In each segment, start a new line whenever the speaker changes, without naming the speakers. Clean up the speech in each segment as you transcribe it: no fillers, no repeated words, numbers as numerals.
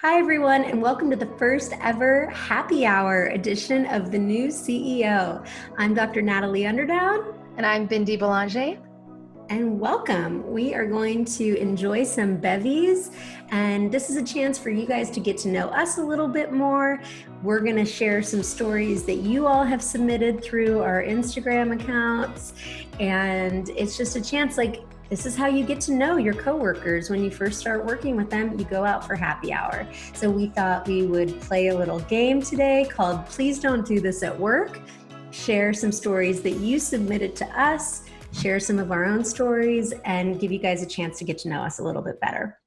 Hi, everyone, and welcome to the first ever happy hour edition of the new CEO. I'm Dr. Natalie Underdown.
And I'm Bindi Belanger.
And welcome. We are going to enjoy some bevies, and this is a chance for you guys to get to know us a little bit more. We're going to share some stories that you all have submitted through our Instagram accounts, and it's just a chance, this is how you get to know your coworkers when you first start working with them. You go out for happy hour. So we thought we would play a little game today called Please Don't Do This at Work. Share some stories that you submitted to us, share some of our own stories, and give you guys a chance to get to know us a little bit better.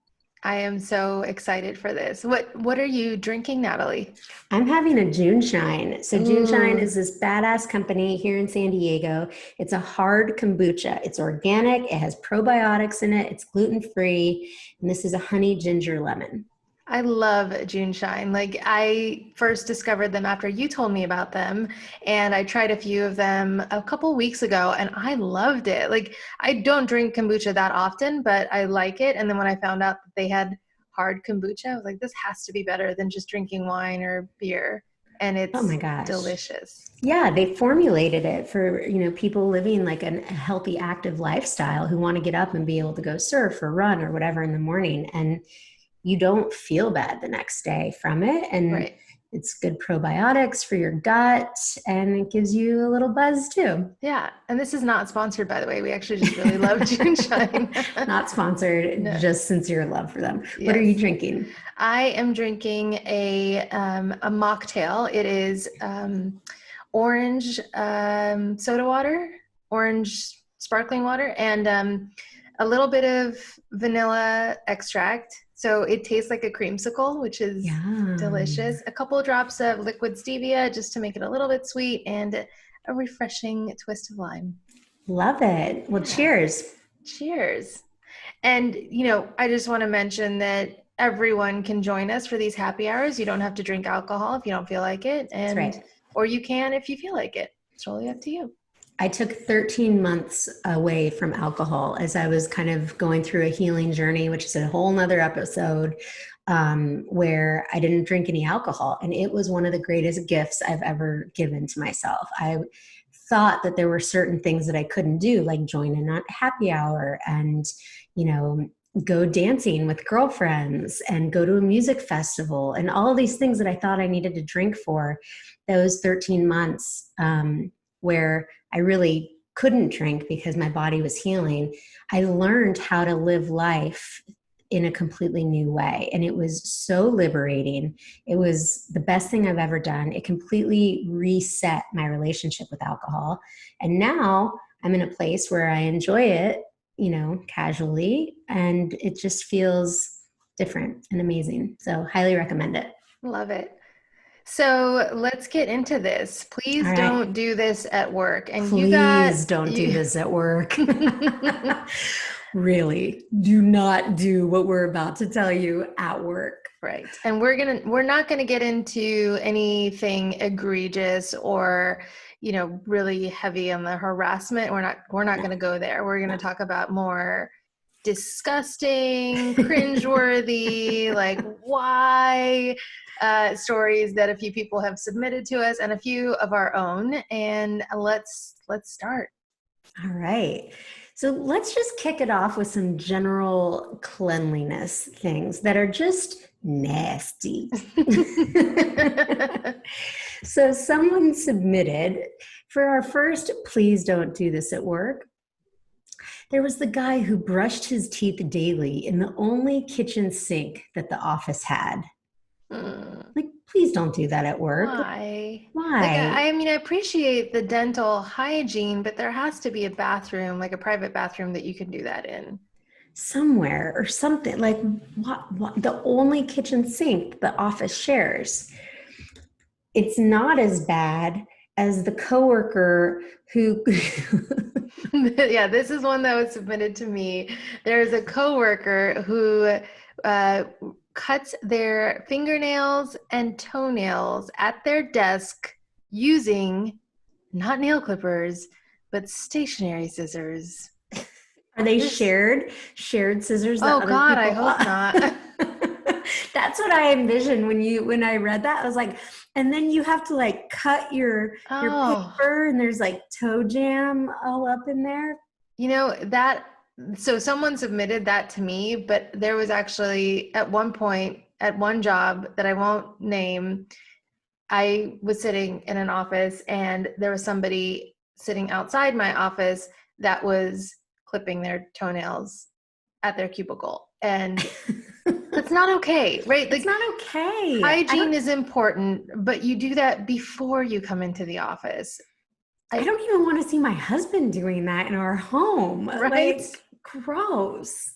I am so excited for this. What are you drinking, Natalie?
I'm having a June Shine. So June Shine is this badass company here in San Diego. It's a hard kombucha. It's organic. It has probiotics in it. It's gluten-free. And this is a honey ginger lemon.
I love June Shine. I first discovered them after you told me about them, and I tried a few of them a couple weeks ago and I loved it. I don't drink kombucha that often, but I like it. And then when I found out that they had hard kombucha, I was like, this has to be better than just drinking wine or beer. And it's
oh my gosh,
delicious.
Yeah, they formulated it for, people living like a healthy, active lifestyle who want to get up and be able to go surf or run or whatever in the morning. And you don't feel bad the next day from it. And
Right.
It's good probiotics for your gut, and it gives you a little buzz too.
Yeah. And this is not sponsored, by the way. We actually just really love June Shine.
Not sponsored,
No.
Just sincere love for them.
Yes.
What are you drinking?
I am drinking a mocktail. It is orange soda water, orange sparkling water, and a little bit of vanilla extract. So it tastes like a creamsicle, which is delicious. A couple of drops of liquid stevia just to make it a little bit sweet, and a refreshing twist of lime.
Love it. Well, cheers.
Cheers. And, I just want to mention that everyone can join us for these happy hours. You don't have to drink alcohol if you don't feel like it.
That's right.
Or you can if you feel like it. It's totally up to you.
I took 13 months away from alcohol as I was kind of going through a healing journey, which is a whole nother episode, where I didn't drink any alcohol. And it was one of the greatest gifts I've ever given to myself. I thought that there were certain things that I couldn't do, like join in on happy hour and, go dancing with girlfriends and go to a music festival and all these things that I thought I needed to drink for. Those 13 months where I really couldn't drink because my body was healing, I learned how to live life in a completely new way. And it was so liberating. It was the best thing I've ever done. It completely reset my relationship with alcohol. And now I'm in a place where I enjoy it, casually, and it just feels different and amazing. So highly recommend it.
Love it. So let's get into this. Please don't do this at work. And
Please don't do this at work. Really, do not do what we're about to tell you at work.
Right. And we're not gonna get into anything egregious or, really heavy on the harassment. We're not gonna go there. We're gonna talk about more disgusting, cringe-worthy, why stories that a few people have submitted to us and a few of our own. And let's start.
All right. So let's just kick it off with some general cleanliness things that are just nasty. So someone submitted for our first Please Don't Do This at Work. There was the guy who brushed his teeth daily in the only kitchen sink that the office had. Please don't do that at work.
Why?
Why?
I appreciate the dental hygiene, but there has to be a bathroom, like a private bathroom that you can do that in.
Somewhere or something. What the only kitchen sink the office shares. It's not as bad as the coworker who
Yeah, this is one that was submitted to me. There's a coworker who cuts their fingernails and toenails at their desk using not nail clippers, but stationary scissors.
Are they shared scissors?
Oh God, I hope not.
That's what I envisioned when I read that. I was like, and then you have to like cut your
Oh,
paper and there's like toe jam all up in there.
that, so someone submitted that to me, but there was actually at one point at one job that I won't name, I was sitting in an office and there was somebody sitting outside my office that was clipping their toenails at their cubicle. And that's not okay, right?
It's
Like
not okay.
hygiene is important, but you do that before you come into the office.
I don't even want to see my husband doing that in our home.
Right?
Like, gross.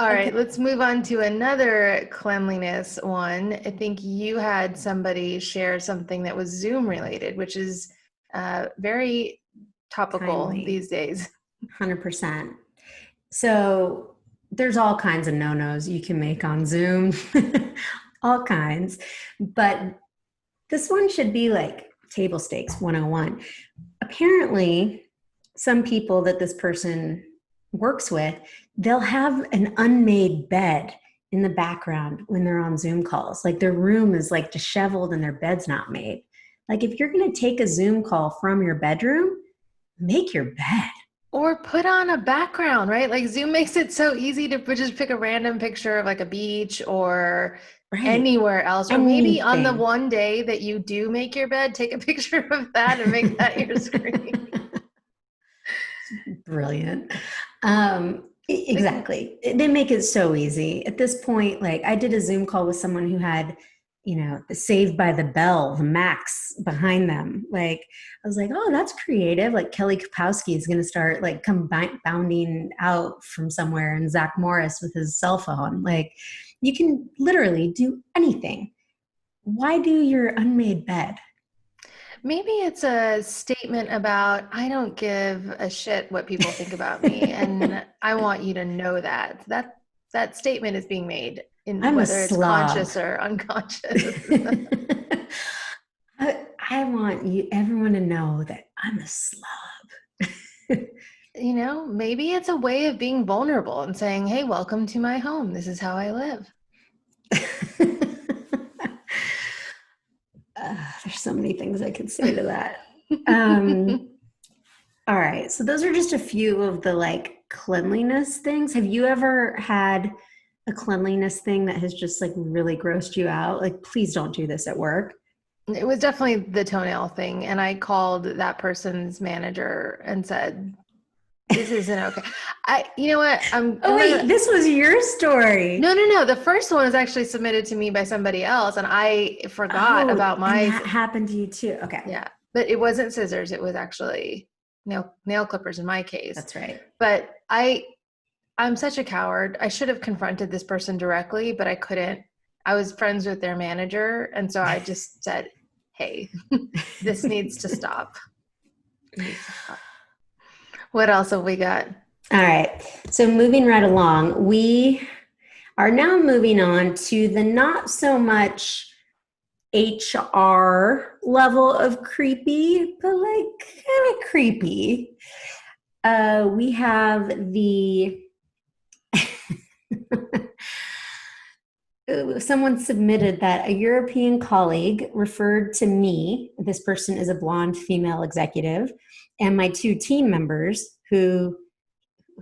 All
Okay.
right, let's move on to another cleanliness one. I think you had somebody share something that was Zoom related, which is very topical
Timely.
these days.
100%. So there's all kinds of no-nos you can make on Zoom, all kinds. But this one should be like table stakes 101. Apparently, some people that this person works with, they'll have an unmade bed in the background when they're on Zoom calls. Like their room is like disheveled and their bed's not made. Like if you're going to take a Zoom call from your bedroom, make your bed.
Or put on a background, right? Like Zoom makes it so easy to just pick a random picture of like a beach or
Right.
anywhere else. Or maybe on the
Anything.
one day that you do make your bed, take a picture of that and make that your screen.
Brilliant. Exactly. They make it so easy. At this point, like I did a Zoom call with someone who had, the Saved by the Bell, the Max behind them. Like I was like, oh, that's creative. Like Kelly Kapowski is going to start like come bounding out from somewhere, and Zach Morris with his cell phone. Like you can literally do anything. Why do your unmade bed?
Maybe it's a statement about I don't give a shit what people think about me, and I want you to know that. That statement is being made in
I'm a
whether it's
slob.
conscious or unconscious.
I want everyone to know that I'm a slob.
Maybe it's a way of being vulnerable and saying, "Hey, welcome to my home. This is how I live."
There's so many things I could say to that. All right. So those are just a few of the like cleanliness things. Have you ever had a cleanliness thing that has just like really grossed you out? Like, please don't do this at work.
It was definitely the toenail thing, and I called that person's manager and said, "This isn't okay." You know what?
Oh, wait, this was your story.
No. The first one was actually submitted to me by somebody else, and I forgot
Oh,
about
and
my.
that happened to you too. Okay.
Yeah, but it wasn't scissors. It was actually nail clippers in my case.
That's right.
But I'm such a coward. I should have confronted this person directly, but I couldn't. I was friends with their manager, and so I just said, "Hey, this needs to stop." What else have we got?
All right. So moving right along, we are now moving on to the not so much HR level of creepy, but like kind of creepy. We have the someone submitted that a European colleague referred to me, this person is a blonde female executive, and my two team members who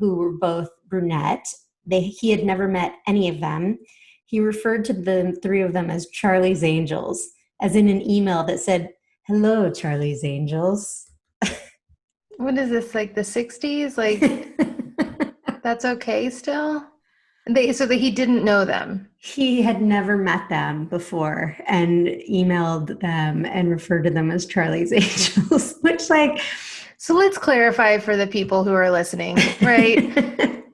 were both brunette. He had never met any of them. He referred to the three of them as Charlie's Angels, as in an email that said, "Hello, Charlie's Angels."
What is this, like the 60s? Like, that's okay still? So that he didn't know them.
He had never met them before and emailed them and referred to them as Charlie's Angels, which like.
So let's clarify for the people who are listening, right?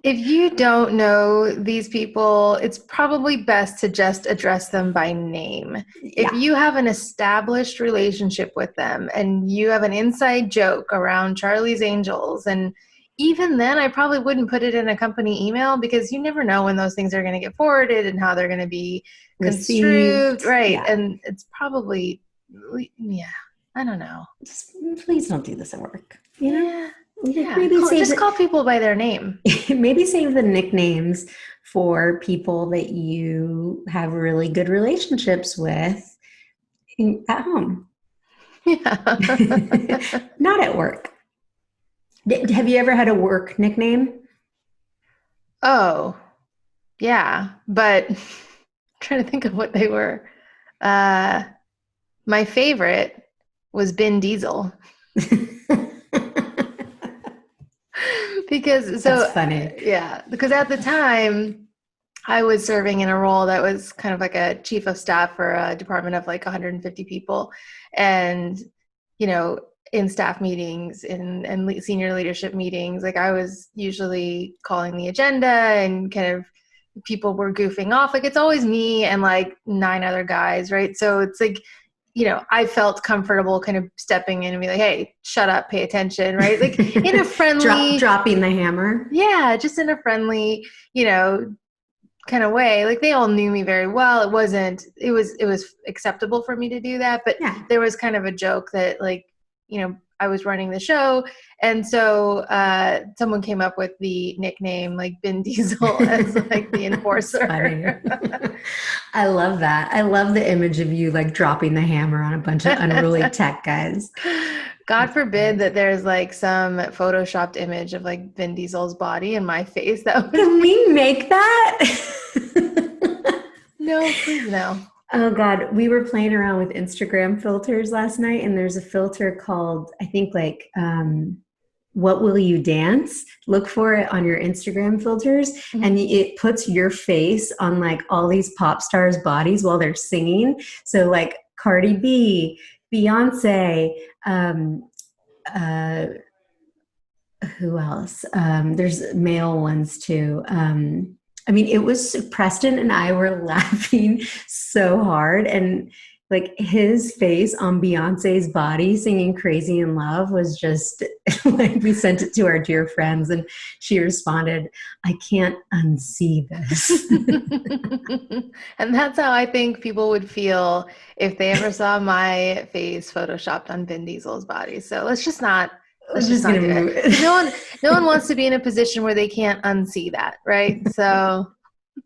If you don't know these people, it's probably best to just address them by name.
Yeah.
If you have an established relationship with them and you have an inside joke around Charlie's Angels, and even then, I probably wouldn't put it in a company email because you never know when those things are going to get forwarded and how they're going to be construed. Right.
Yeah.
And it's probably, yeah, I don't know.
Just, please don't do this at work. You know?
Yeah.
Like
Yeah,
maybe save
just call people by their name.
maybe save the nicknames for people that you have really good relationships with at home,
Yeah.
not at work. Have you ever had a work nickname?
Oh, yeah, but trying to think of what they were. Uh, my favorite was Bin Diesel because
That's funny.
yeah, because at the time I was serving in a role that was kind of like a chief of staff for a department of like 150 people, and you know, in staff meetings and senior leadership meetings, like I was usually calling the agenda and kind of people were goofing off. Like it's always me and like 9 other guys, right? So it's like, I felt comfortable kind of stepping in and be like, hey, shut up, pay attention, right? Like in a friendly,
Dropping the hammer.
yeah, just in a friendly, kind of way. Like they all knew me very well. It was acceptable for me to do that, but
Yeah.
there was kind of a joke that like, I was running the show, and so someone came up with the nickname like Vin Diesel as like the enforcer.
Funny. I love that. I love the image of you like dropping the hammer on a bunch of unruly tech guys.
God forbid that there's like some photoshopped image of like Vin Diesel's body and my face. That would
Can we make that?
No, please no.
Oh God, we were playing around with Instagram filters last night, and there's a filter called, I think like what will you dance? Look for it on your Instagram filters, and it puts your face on like all these pop stars' bodies while they're singing. So like Cardi B, Beyonce, uh, who else? There's male ones too. I mean, it was Preston and I were laughing so hard, and like his face on Beyonce's body singing Crazy in Love was just like we sent it to our dear friends, and she responded, I can't unsee this.
And that's how I think people would feel if they ever saw my face photoshopped on Vin Diesel's body. So
I'm
let's just
just
not
gonna
do
move
it.
it.
No one wants to be in a position where they can't unsee that, right? So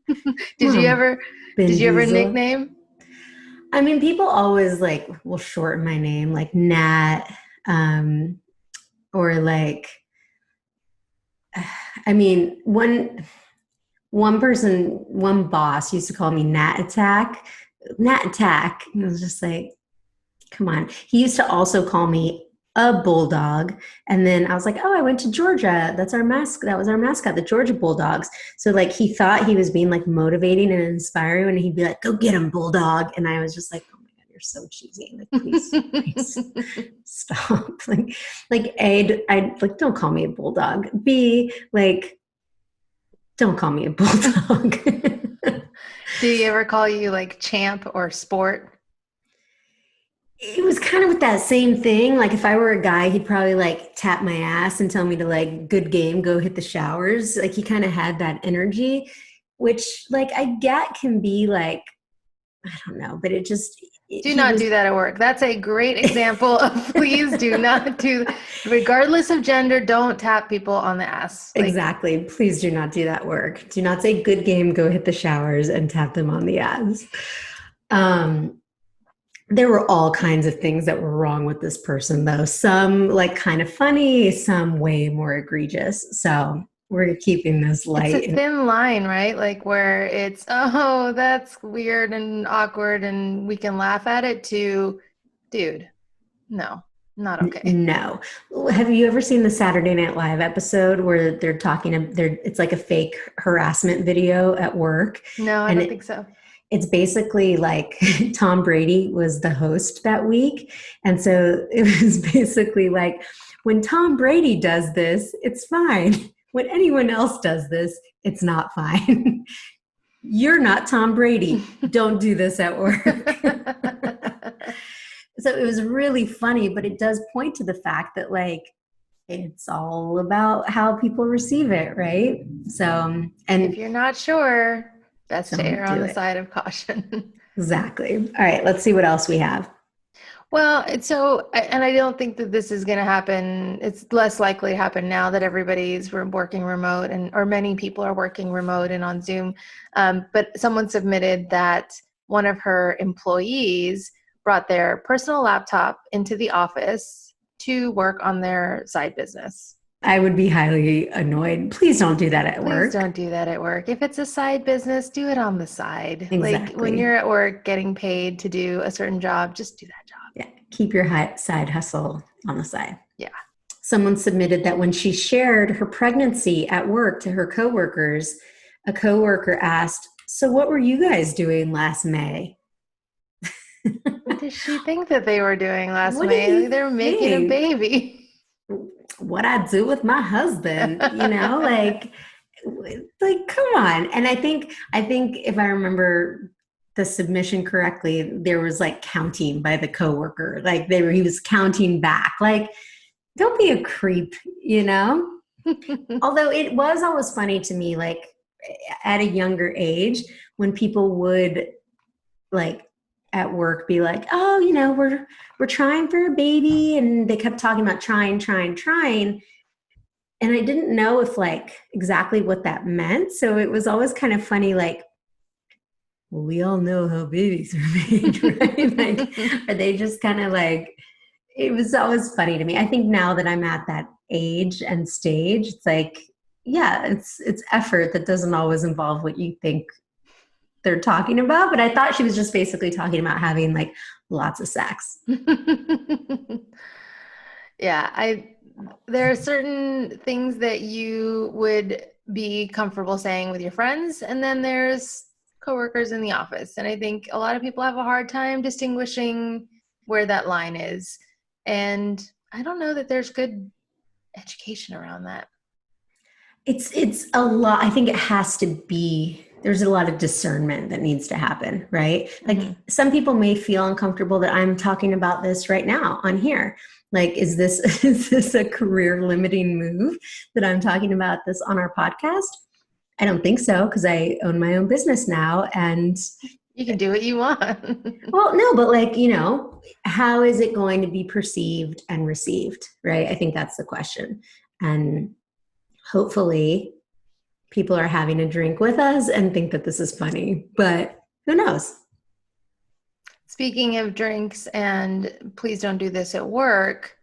did you
Oh,
ever
Vin
did you ever
Diesel.
nickname?
I mean, people always like will shorten my name like Nat, or like, I mean, one boss used to call me Nat Attack. Nat Attack. And I was just like, come on. He used to also call me a bulldog. And then I was like, oh, I went to Georgia. That's our mascot. That was our mascot, the Georgia Bulldogs. So like he thought he was being like motivating and inspiring when he'd be like, go get him, bulldog. And I was just like, oh my God, you're so cheesy. Like, please stop. Like A, I like, don't call me a bulldog. B, like, don't call me a bulldog.
Did he ever call you like champ or sport?
It was kind of with that same thing. Like if I were a guy, he'd probably like tap my ass and tell me to like, good game, go hit the showers. Like he kind of had that energy, which like I get can be like, I don't know, but
Do
he
not
was
do that at work. That's a great example of please do not do, regardless of gender, don't tap people on the ass. Like,
exactly. Please do not do that work. Do not say good game, go hit the showers and tap them on the ass. There were all kinds of things that were wrong with this person, though. Some like kind of funny, some way more egregious. So we're keeping this
it's a
light.
thin line, right? Like where it's, oh, that's weird and awkward and we can laugh at it to, dude, no, not okay.
No. Have you ever seen the Saturday Night Live episode where they're talking, it's like a fake harassment video at work?
No, I
And
don't think so.
it's basically like Tom Brady was the host that week. And so it was basically like, when Tom Brady does this, it's fine. When anyone else does this, it's not fine. You're not Tom Brady. Don't do this at work. So it was really funny, but it does point to the fact that like, it's all about how people receive it, right? So, and
If you're not sure, best to
don't
err on
do
the
it.
side of caution.
Exactly. All right, let's see what else we have.
Well, and I don't think that this is going to happen. It's less likely to happen now that everybody's working remote or many people are working remote and on Zoom. But someone submitted that one of her employees brought their personal laptop into the office to work on their side business.
I would be highly annoyed. Please don't do that at
Please
work.
don't do that at work. If it's a side business, do it on the side. Like when
Exactly.
you're at work getting paid to do a certain job, just do that job.
Yeah. Keep your side hustle on the side.
Yeah.
Someone submitted that when she shared her pregnancy at work to her coworkers, a coworker asked, "So what were you guys doing last May?"
What does she think that they were doing last
What do
May? Like
you
they were making a
think?
baby.
What I do with my husband, like come on. And I think if I remember the submission correctly, there was like counting by the coworker. Like he was counting back. Like, don't be a creep, you know? Although it was always funny to me, like at a younger age, when people would like at work be like, oh, we're trying for a baby, and they kept talking about trying, and I didn't know if like exactly what that meant. So it was always kind of funny, like, well, we all know how babies are made, right? Like, are they just kind of like, it was always funny to me. I think now that I'm at that age and stage, it's like, yeah, it's effort that doesn't always involve what you think they're talking about. But I thought she was just basically talking about having like lots of sex.
Yeah, there are certain things that you would be comfortable saying with your friends, and then there's coworkers in the office. And I think a lot of people have a hard time distinguishing where that line is. And I don't know that there's good education around that.
It's a lot. I think it has to be, there's a lot of discernment that needs to happen, right?
Mm-hmm.
Like some people may feel uncomfortable that I'm talking about this right now on here. Like, is this is this a career limiting move that I'm talking about this on our podcast? I don't think so, because I own my own business now. And
You can do what you want.
well, no, but like, how is it going to be perceived and received, right? I think that's the question. And hopefully people are having a drink with us and think that this is funny, but who knows?
Speaking of drinks and please don't do this at work,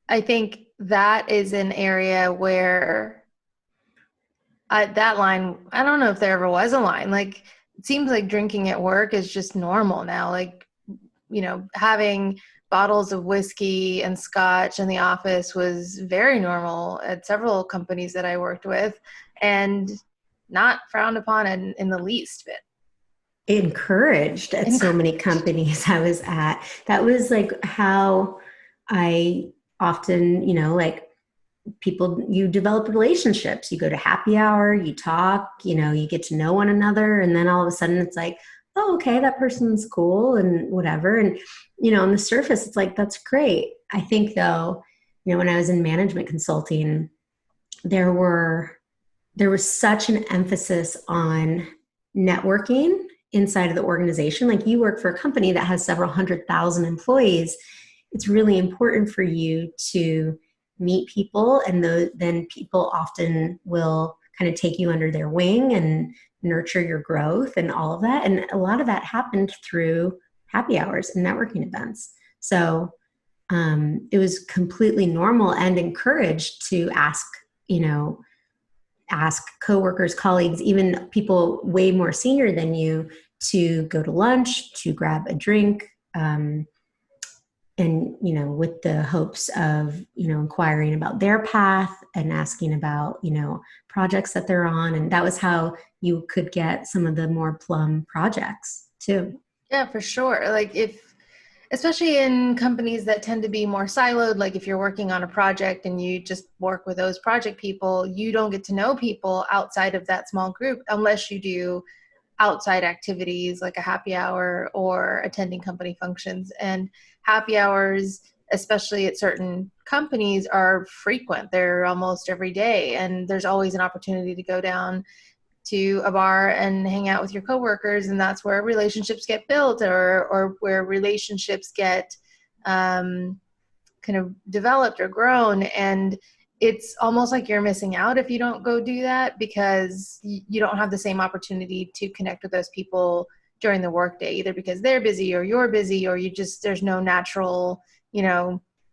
I think that is an area where that line, I don't know if there ever was a line. Like, it seems like drinking at work is just normal now. Like, having bottles of whiskey and scotch in the office was very normal at several companies that I worked with and not frowned upon in the least bit.
Encouraged at so many companies I was at. That was like how I often, like people, you develop relationships, you go to happy hour, you talk, you get to know one another, and then all of a sudden it's like, oh, okay, that person's cool and whatever. And on the surface it's like, that's great. I think though, when I was in management consulting, there was such an emphasis on networking inside of the organization. Like, you work for a company that has several 100,000 employees, it's really important for you to meet people, and then people often will kind of take you under their wing and nurture your growth and all of that. And a lot of that happened through happy hours and networking events. So it was completely normal and encouraged to ask coworkers, colleagues, even people way more senior than you, to go to lunch, to grab a drink, and with the hopes of inquiring about their path and asking about projects that they're on. And that was how you could get some of the more plum projects too.
Yeah, for sure. Like, especially in companies that tend to be more siloed, like if you're working on a project and you just work with those project people, you don't get to know people outside of that small group unless you do outside activities like a happy hour or attending company functions. And happy hours, especially at certain companies, are frequent. They're almost every day, and there's always an opportunity to go down to a bar and hang out with your coworkers, and that's where relationships get built, or where relationships get kind of developed or grown. And it's almost like you're missing out if you don't go do that, because you don't have the same opportunity to connect with those people during the workday, either because they're busy or you're busy, or there's no natural,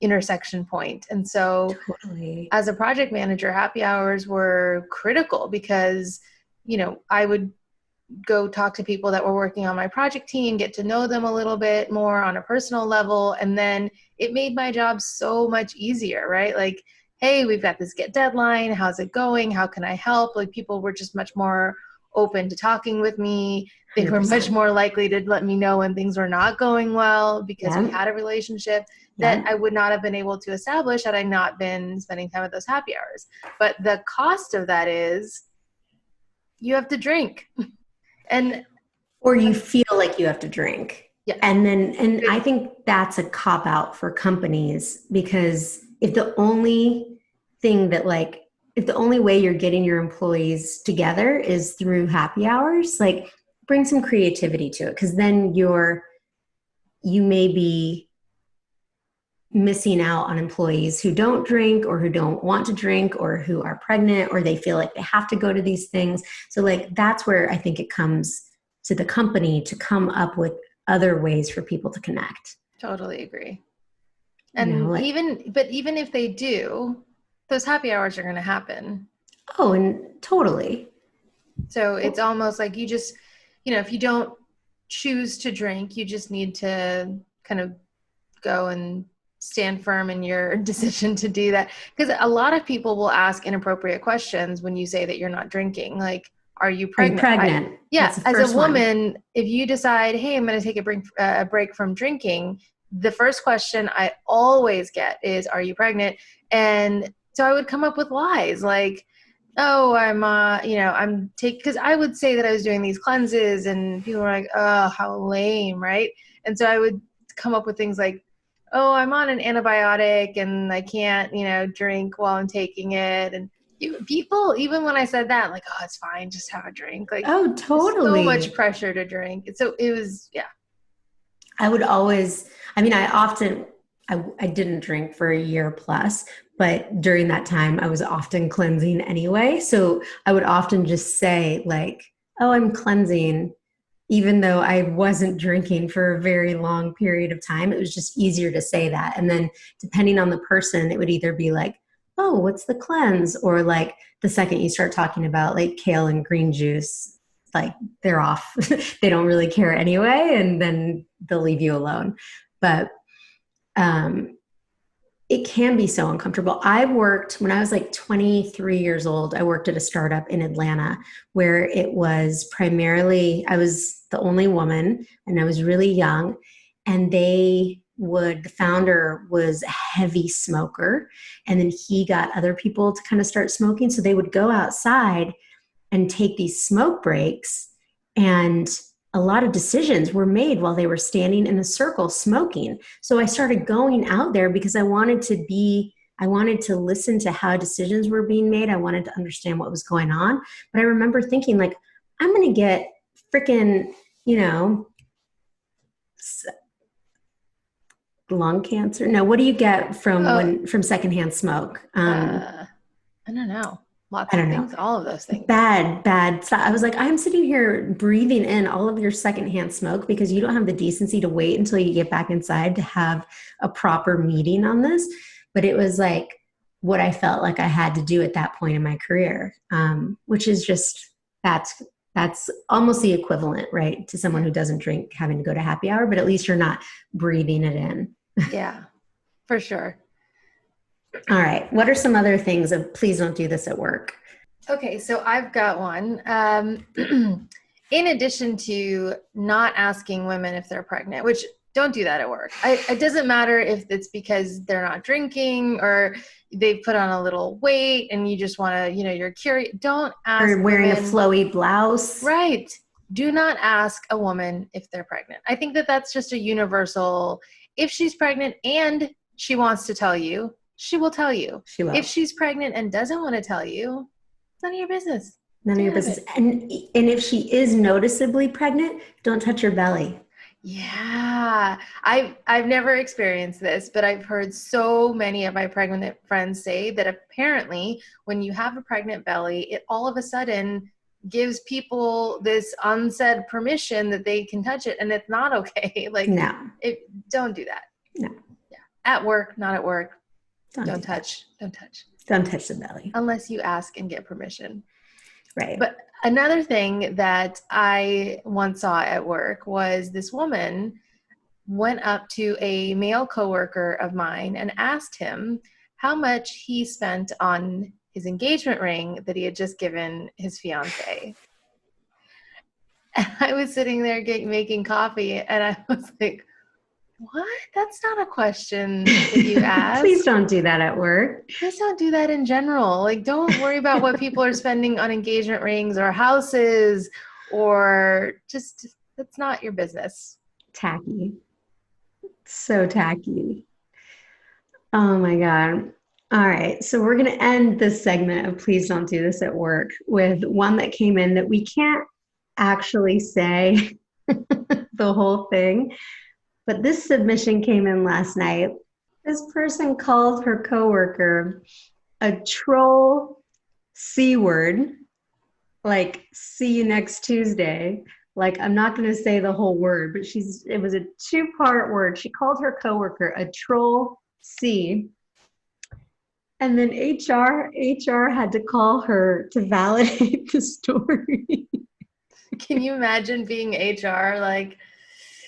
intersection point. And so
Totally.
as a project manager, happy hours were critical because, I would go talk to people that were working on my project team, get to know them a little bit more on a personal level. And then it made my job so much easier, right? Like, hey, we've got this get deadline. How's it going? How can I help? Like, people were just much more open to talking with me. They were much
100%.
more likely to let me know when things were not going well, because we had a relationship that I would not have been able to establish had I not been spending time at those happy hours. But the cost of that is you have to drink.
Or you feel like you have to drink.
Yeah.
And I think that's a cop out for companies, because if the only way you're getting your employees together is through happy hours, like, bring some creativity to it, because then you may be missing out on employees who don't drink, or who don't want to drink, or who are pregnant, or they feel like they have to go to these things. So, like, that's where I think it comes to the company to come up with other ways for people to connect.
Totally agree. And even if they do, those happy hours are going to happen.
Oh, and totally.
So it's almost like you just, if you don't choose to drink, you just need to kind of go and stand firm in your decision to do that. Because a lot of people will ask inappropriate questions when you say that you're not drinking. Like, are you pregnant?
Are you pregnant?
As a woman, if you decide, hey, I'm going to take a break from drinking, the first question I always get is, are you pregnant? And so I would come up with lies like, oh, because I would say that I was doing these cleanses, and people were like, oh, how lame, right? And so I would come up with things like, oh, I'm on an antibiotic and I can't, drink while I'm taking it. And people, even when I said that, like, oh, it's fine, just have a drink. Like,
oh, totally.
So much pressure to drink. So it was, yeah.
I didn't drink for a year plus, but during that time I was often cleansing anyway. So I would often just say, like, oh, I'm cleansing, even though I wasn't drinking for a very long period of time. It was just easier to say that. And then depending on the person, it would either be like, oh, what's the cleanse? Or like the second you start talking about like kale and green juice, like, they're off. They don't really care anyway. And then they'll leave you alone. But it can be so uncomfortable. When I was like 23 years old, I worked at a startup in Atlanta where it was primarily, I was the only woman and I was really young, and the founder was a heavy smoker, and then he got other people to kind of start smoking. So they would go outside and take these smoke breaks, and a lot of decisions were made while they were standing in a circle smoking. So I started going out there because I wanted to listen to how decisions were being made. I wanted to understand what was going on. But I remember thinking, like, I'm going to get freaking, lung cancer. No, what do you get from secondhand smoke?
I don't know. Lots of things, all of those things.
Bad stuff. I was like, I'm sitting here breathing in all of your secondhand smoke because you don't have the decency to wait until you get back inside to have a proper meeting on this. But it was like what I felt like I had to do at that point in my career, which is just, that's almost the equivalent, right, to someone who doesn't drink having to go to happy hour, but at least you're not breathing it in.
Yeah, for sure.
All right. What are some other things of please don't do this at work?
Okay, so I've got one. In addition to not asking women if they're pregnant, which don't do that at work. It doesn't matter if it's because they're not drinking or they've put on a little weight and you just want to, you're curious. Don't ask.
Or wearing
women,
a flowy blouse.
Right. Do not ask a woman if they're pregnant. I think that that's just a universal. If she's pregnant and she wants to tell you, she will tell you.
She will.
If she's pregnant and doesn't want to tell you, it's none of your business.
None of your business. And if she is noticeably pregnant, don't touch her belly.
Yeah, I've never experienced this, but I've heard so many of my pregnant friends say that apparently when you have a pregnant belly, it all of a sudden gives people this unsaid permission that they can touch it, and it's not okay. Like,
No,
don't do that.
no,
Yeah, at work, not at work.
don't
Don't
do that.
touch. Don't touch.
Don't touch the belly.
Unless you ask and get permission.
Right.
But another thing that I once saw at work was this woman went up to a male coworker of mine and asked him how much he spent on his engagement ring that he had just given his fiance. And I was sitting there making coffee, and I was like, what? That's not a question that you ask.
Please don't do that at work.
Please don't do that in general. Like, don't worry about what people are spending on engagement rings or houses, or just, that's not your business.
Tacky. So tacky. Oh my God. All right. So we're going to end this segment of Please Don't Do This at Work with one that came in that we can't actually say the whole thing. But this submission came in last night. This person called her coworker a troll C word, like see you next Tuesday. Like, I'm not going to say the whole word, but it was a 2-part word. She called her coworker a troll C. And then HR had to call her to validate the story.
Can you imagine being HR? Like,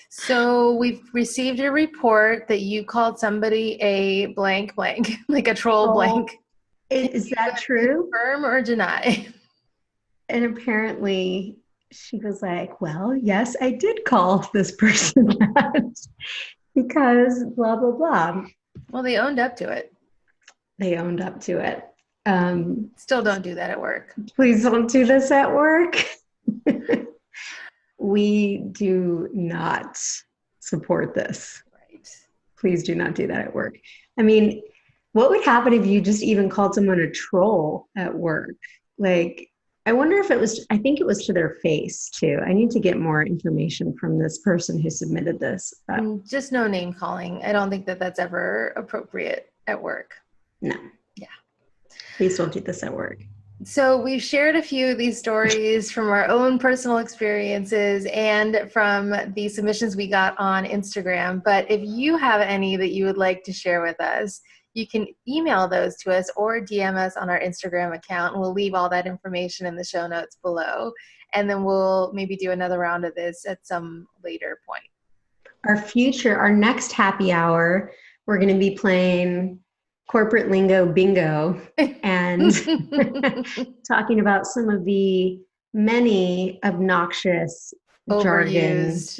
so we've received a report that you called somebody a blank, like a troll blank.
Is that true?
Confirm or deny?
And apparently she was like, well, yes, I did call this person that because blah, blah, blah.
Well, they owned up to it.
They owned up to it.
Still don't do that at work.
Please don't do this at work. We do not support this.
Right.
Please do not do that at work. I mean, what would happen if you just even called someone a troll at work? Like, I wonder if I think it was to their face too. I need to get more information from this person who submitted this.
Just no name calling. I don't think that that's ever appropriate at work.
No.
Yeah.
Please don't do this at work.
So we've shared a few of these stories from our own personal experiences and from the submissions we got on Instagram. But if you have any that you would like to share with us, you can email those to us or DM us on our Instagram account. And we'll leave all that information in the show notes below. And then we'll maybe do another round of this at some later point.
Our next happy hour, we're going to be playing corporate lingo bingo and talking about some of the many obnoxious overused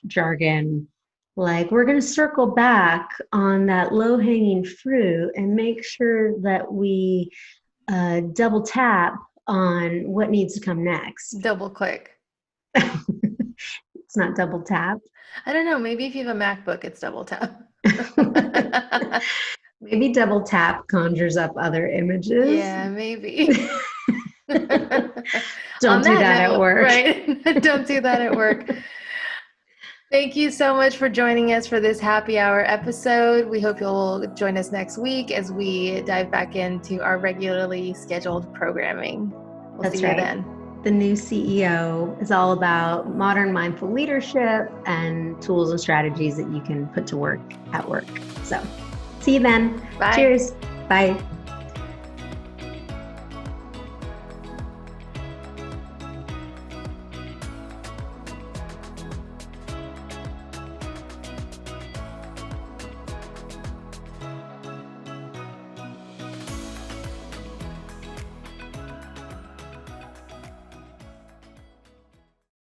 jargon. Like, we're going to circle back on that low-hanging fruit and make sure that we double tap on what needs to come next.
Double click.
It's not double tap.
I don't know. Maybe if you have a MacBook, it's double tap.
Maybe double tap conjures up other images.
Yeah, maybe.
Don't do that at work.
Right. Don't do that at work. Thank you so much for joining us for this happy hour episode. We hope you'll join us next week as we dive back into our regularly scheduled programming. We'll see you then.
The new CEO is all about modern mindful leadership and tools and strategies that you can put to work at work. So see you then.
Bye.
Cheers. Bye.